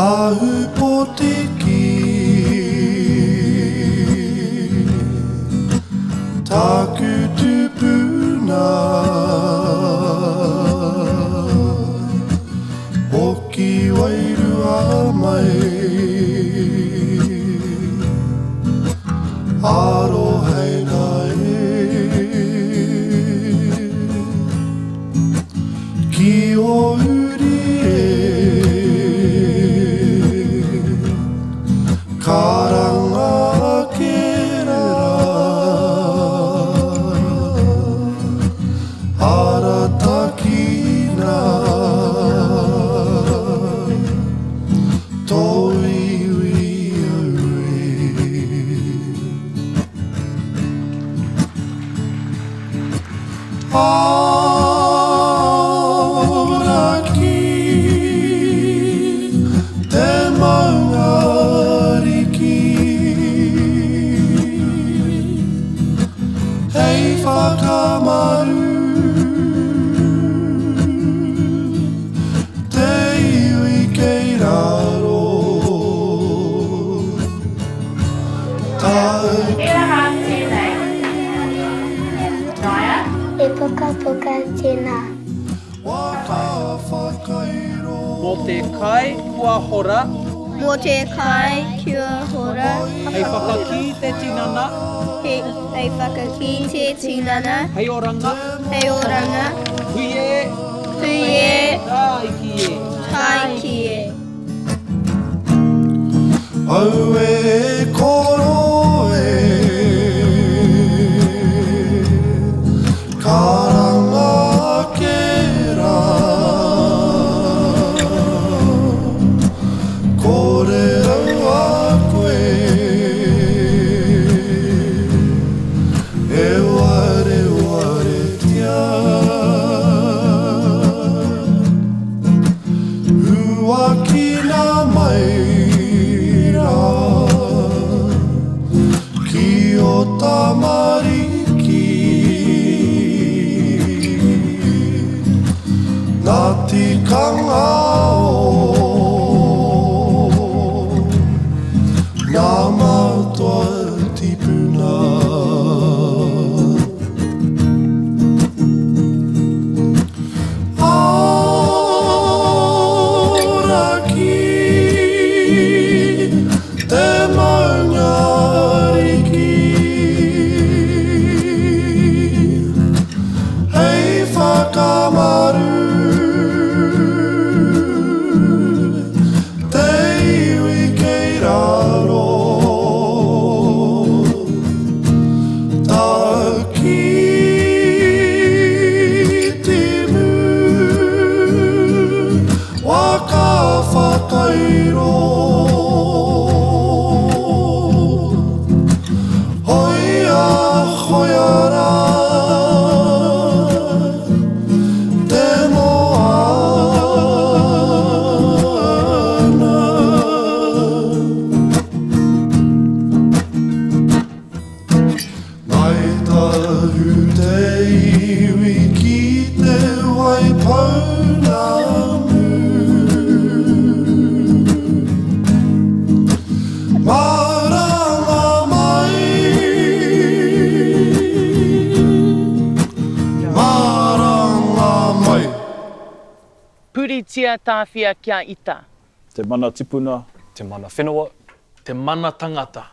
Tahupotiki Takutupuna Hoki wairua mai Arohaina Ki o uri Karanga kerera Aratakina Auraki te maungariki Hei whakamaru te iwi kei raro E puka puka tēnā. Mō te kai kua hora, Mō te kai kia hora. hei whakaki te tinana, Hei whakaki te tinana. hei oranga, Hei oranga. hui-e, Hui-ā-Iwi. tāiki-e. Tāiki-e. Au e koro e Karanga kera Kore au a koe E ware tia Hua kina mai Ki o tamariki Nā tikanga o Nā mātua tipuna Auraki te maungariki Hei whakamaru te iwi kei raro Taki timu waka whakairo Hoiara te moana Mai tahu te iwi ki te waipaunamu Maranga mai Maranga mai Puritia tāwhia kia ita. Te mana tipuna, te mana whenua, Te mana tangata.